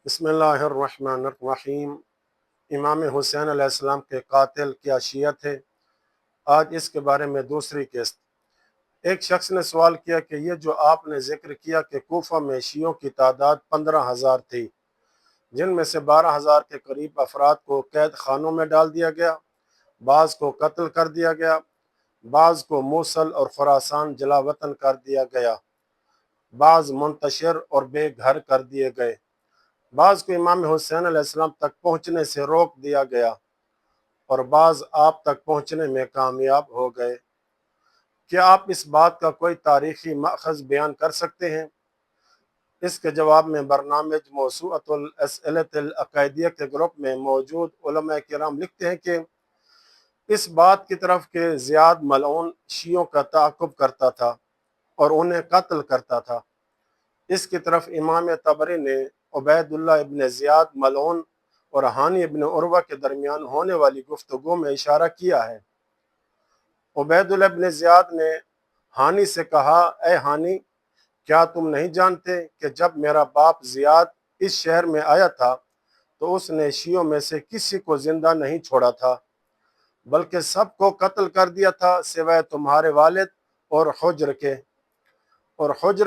बिस्मिल्लाहिर्रहमानिर्रहीम। इमाम हुसैन अलैहिस्सलाम के कातिल क्या शिया थे? आज इसके बारे में दूसरी किस्त। एक शख्स ने सवाल किया कि ये जो आपने जिक्र किया कि कोफा में शियों की तादाद 15,000 थी, जिनमें से 12,000 के करीब अफराद को कैद खानों में डाल दिया गया, बाज़ को कत्ल कर दिया गया, बाज़ को मूसल और खुरासान जला वतन कर दिया गया, बाज़ मुंतशिर और बेघर कर दिए गए, बाज़ को इमाम हुसैन अलैहिस्सलाम तक पहुँचने से रोक दिया गया और बाज़ आप तक पहुँचने में कामयाब हो गए। क्या आप इस बात का कोई तारीखी माखज़ बयान कर सकते हैं? इसके जवाब में बरनामेज मौसूअतुल असइलतुल अक़ाइदिया के ग्रुप में मौजूद उलमा किराम लिखते हैं कि इस बात की तरफ के ज़ियाद मलऊन शियों का ताक़ुब करता था और उन्हें कत्ल करता था। इसकी तरफ इमाम तबरी ने उबैदुल्लाह इब्न ज़ियाद मलऊन और हानी इब्न उर्वा के दरमियान होने वाली गुफ्तगू में इशारा किया है। उबैदुल्लाह इब्न ज़ियाद ने हानी से कहा, ए हानी, क्या तुम नहीं जानते कि जब मेरा बाप ज़ियाद इस शहर में आया था तो उसने शियों में से किसी को जिंदा नहीं छोड़ा था, बल्कि सबको कत्ल कर दिया था सिवाय तुम्हारे वालिद और हुज्र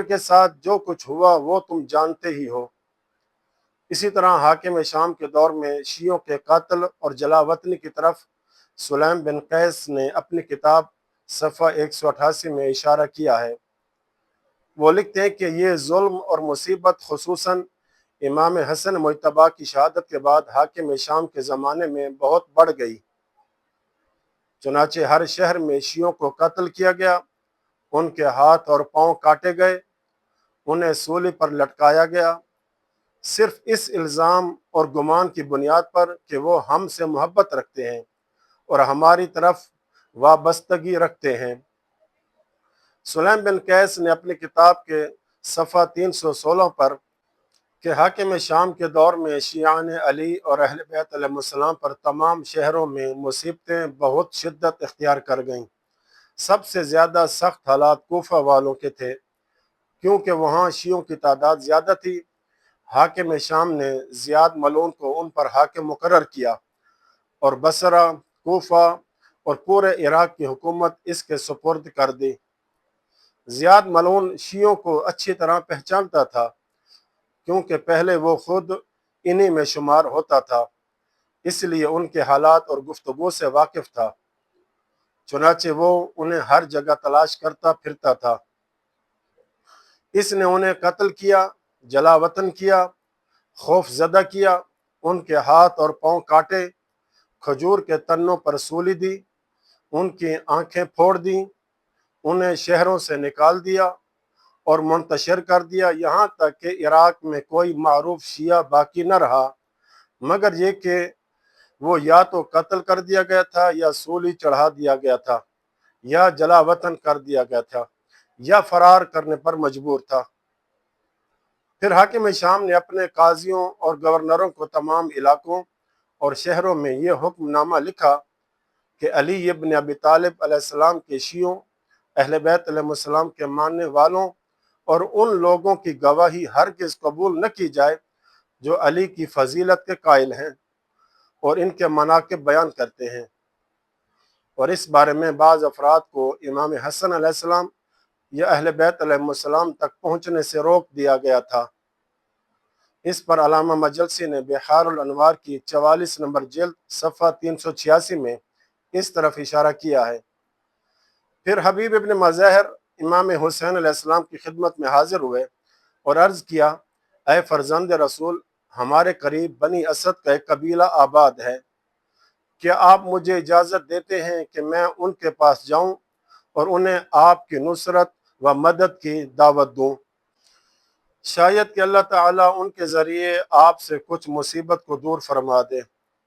के साथ जो कुछ हुआ वो तुम जानते ही हो। इसी तरह हाकिम शाम के दौर में शियों के कत्ल और जलावतनी की तरफ सुलैम बिन कैस ने अपनी किताब सफ़ा 188 में इशारा किया है। वो लिखते हैं कि ये जुल्म और मुसीबत खुसूसन इमाम हसन मुज्तबा की शहादत के बाद हाकिम शाम के ज़माने में बहुत बढ़ गई। चुनाचे हर शहर में शियों को कत्ल किया गया, उनके हाथ और पाँव काटे गए, उन्हें सूली पर लटकाया गया, सिर्फ इस इल्ज़ाम और गुमान की बुनियाद पर कि वो हमसे मोहब्बत रखते हैं और हमारी तरफ वाबस्तगी रखते हैं। सुलैम बिन कैस ने अपनी किताब के सफ़ा 316 पर कि हाकिम शाम के दौर में शियान अली और अहले बैत अलैहिस्सलाम पर तमाम शहरों में मुसीबतें बहुत शिद्दत इख्तियार कर गईं। सबसे ज़्यादा सख्त हालात कोफा वालों के थे, क्योंकि वहाँ शियों की तादाद ज़्यादा थी। हाकिम शाम ने ज़ियाद मलून को उन पर हाकिम मुकर्रर किया और बसरा, कोफा और पूरे इराक की हुकूमत इसके सुपुर्द कर दी। ज़ियाद मलून शियों को अच्छी तरह पहचानता था, क्योंकि पहले वो खुद इन्हीं में शुमार होता था, इसलिए उनके हालात और गुफ्तगू से वाकिफ था। चुनाचे वो उन्हें हर जगह तलाश करता फिरता था। इसने उन्हें कत्ल किया, जलावतन किया, खौफजदा किया, उनके हाथ और पाँव काटे, खजूर के तन्नों पर सूली दी, उनकी आंखें फोड़ दी, उन्हें शहरों से निकाल दिया और मुंतशिर कर दिया, यहाँ तक कि इराक में कोई मारूफ शिया बाकी न रहा, मगर ये कि वो या तो कत्ल कर दिया गया था, या सूली चढ़ा दिया गया था, या जलावतन कर दिया गया था, या फरार करने पर मजबूर था। फिर हाकिम शाम ने अपने काजियों और गवर्नरों को तमाम इलाकों और शहरों में ये हुक्मनामा लिखा कि अली इब्न अबी तालिब अलैहिस्सलाम के शियों, अहले बैत अलैहिस्सलाम के मानने वालों और उन लोगों की गवाही हरगिज़ कबूल न की जाए जो अली की फजीलत के कायल हैं और इनके मनाक़िब बयान करते हैं। और इस बारे में बाज़ अफराद को इमाम हसन अलैहिस्सलाम या अहले बैत अलैहिस्सलाम तक पहुँचने से रोक दिया गया था। इस पर अल्लामा मजलसी ने बिहारुल अनवार की 44 नंबर जिल्द सफ़ा 386 में इस तरफ इशारा किया है। फिर हबीब इब्न मज़ाहिर इमाम हुसैन अलैहिस्सलाम की खिदमत में हाजिर हुए और अर्ज़ किया, ऐ फर्जंद रसूल, हमारे करीब बनी असद का एक कबीला आबाद है, क्या आप मुझे इजाज़त देते हैं कि मैं उनके पास जाऊं और उन्हें आपकी नुसरत व मदद की दावत दूं? शायद कि अल्लाह ताला उनके ज़रिए आपसे कुछ मुसीबत को दूर फरमा दे।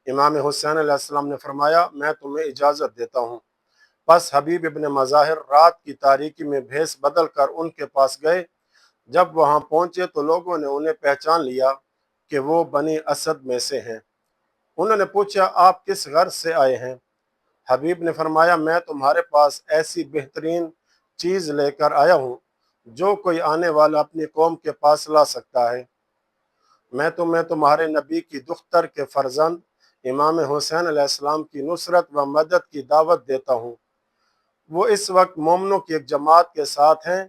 इमाम हुसैन अलैहिस्सलाम ने फरमाया, मैं तुम्हें इजाज़त देता हूँ। बस हबीब इब्न मज़ाहिर रात की तारीकी में भेस बदल कर उनके पास गए। जब वहाँ पहुँचे तो लोगों ने उन्हें पहचान लिया कि वो बनी असद में से हैं। उन्होंने पूछा, आप किस गर्ज से आए हैं? हबीब ने फरमाया, मैं तुम्हारे पास ऐसी बेहतरीन चीज़ लेकर आया हूँ जो कोई आने वाला अपनी कौम के पास ला सकता है। میں تمہیں تمہارے نبی کی دختر کے فرزند امام حسین علیہ السلام کی نصرت و مدد کی دعوت دیتا ہوں۔ وہ اس وقت مومنوں کی ایک جماعت کے ساتھ ہیں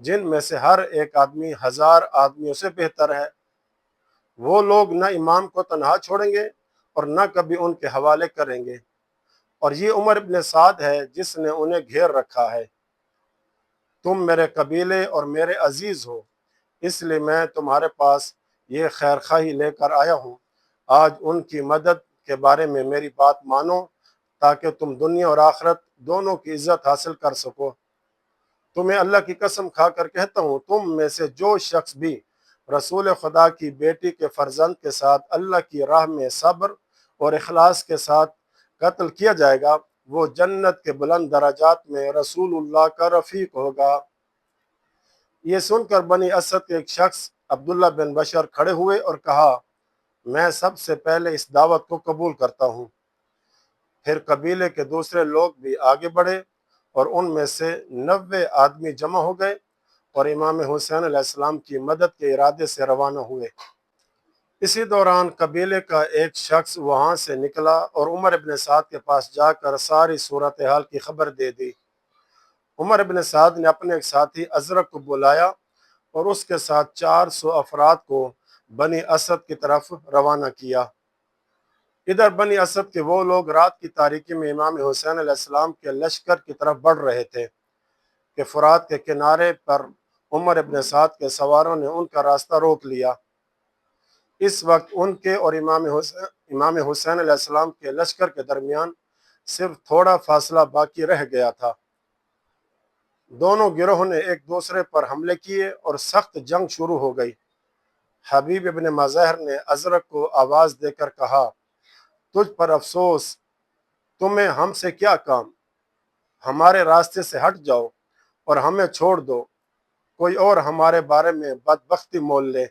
جن میں سے ہر ایک آدمی 1000 آدمیوں سے بہتر ہے۔ وہ لوگ نہ امام کو تنہا چھوڑیں گے اور نہ کبھی ان کے حوالے کریں گے، اور یہ عمر ابن سعد ہے جس نے انہیں گھیر رکھا ہے۔ تم میرے قبیلے اور میرے عزیز ہو، اس لیے میں تمہارے پاس یہ خیر خواہی لے کر آیا ہوں۔ آج ان کی مدد کے بارے میں میری بات مانو تاکہ تم دنیا اور آخرت دونوں کی عزت حاصل کر سکو۔ تمہیں اللہ کی قسم کھا کر کہتا ہوں، تم میں سے جو شخص بھی رسول خدا کی بیٹی کے فرزند کے ساتھ اللہ کی راہ میں صبر اور اخلاص کے ساتھ قتل کیا جائے گا، وہ جنت کے بلند درجات میں رسول اللہ کا رفیق ہوگا۔ یہ سن کر بنی اسد کے ایک شخص عبداللہ بن بشر کھڑے ہوئے اور کہا، میں سب سے پہلے اس دعوت کو قبول کرتا ہوں۔ پھر قبیلے کے دوسرے لوگ بھی آگے بڑھے اور ان میں سے 90 آدمی جمع ہو گئے اور امام حسین علیہ السلام کی مدد کے ارادے سے روانہ ہوئے۔ اسی دوران قبیلے کا ایک شخص وہاں سے نکلا اور عمر ابن سعد کے پاس جا کر ساری صورتحال کی خبر دے دی۔ عمر ابن سعد نے اپنے ایک ساتھی ازرق کو بلایا اور اس کے ساتھ 400 افراد کو بنی اسد کی طرف روانہ کیا۔ ادھر بنی اسد کے وہ لوگ رات کی تاریکی میں امام حسین علیہ السلام کے لشکر کی طرف بڑھ رہے تھے کہ فرات کے کنارے پر عمر ابن سعد کے سواروں نے ان کا راستہ روک لیا۔ اس وقت ان کے اور امام حسین علیہ السلام کے لشکر کے درمیان صرف تھوڑا فاصلہ باقی رہ گیا تھا۔ دونوں گروہوں نے ایک دوسرے پر حملے کیے اور سخت جنگ شروع ہو گئی۔ حبیب ابن مظاہر نے ازرق کو آواز دے کر کہا، تجھ پر افسوس، تمہیں ہم سے کیا کام؟ ہمارے راستے سے ہٹ جاؤ اور ہمیں چھوڑ دو، کوئی اور ہمارے بارے میں بدبختی مول لے۔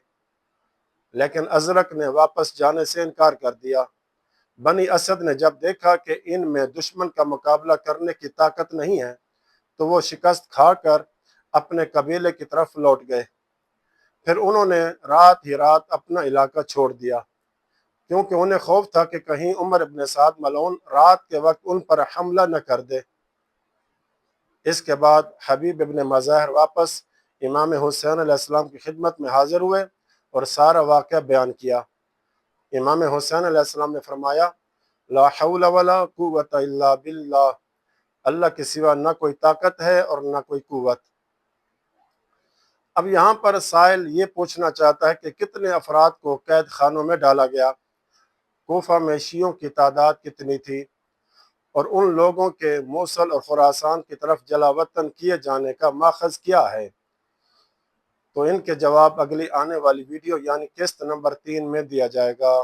لیکن ازرق نے واپس جانے سے انکار کر دیا۔ بنی اسد نے جب دیکھا کہ ان میں دشمن کا مقابلہ کرنے کی طاقت نہیں ہے تو وہ شکست کھا کر اپنے قبیلے کی طرف لوٹ گئے۔ پھر انہوں نے رات ہی رات اپنا علاقہ چھوڑ دیا، کیونکہ انہیں خوف تھا کہ کہیں عمر ابن سعد ملعون رات کے وقت ان پر حملہ نہ کر دے۔ اس کے بعد حبیب ابن مظاہر واپس امام حسین علیہ السلام کی خدمت میں حاضر ہوئے اور سارا واقعہ بیان کیا۔ امام حسین علیہ السلام نے فرمایا، لا حول ولا قوت الا باللہ، اللہ کے سوا نہ کوئی طاقت ہے اور نہ کوئی قوت۔ اب یہاں پر سائل یہ پوچھنا چاہتا ہے کہ کتنے افراد کو قید خانوں میں ڈالا گیا، کوفہ میں شیعوں کی تعداد کتنی تھی، اور ان لوگوں کے موصل اور خراسان کی طرف جلا وطن کیے جانے کا ماخذ کیا ہے؟ تو ان کے جواب اگلی آنے والی ویڈیو یعنی قسط نمبر 3 میں دیا جائے گا۔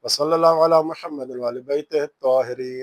وصلی اللہ علی محمد وآل بیتہ الطاہرین۔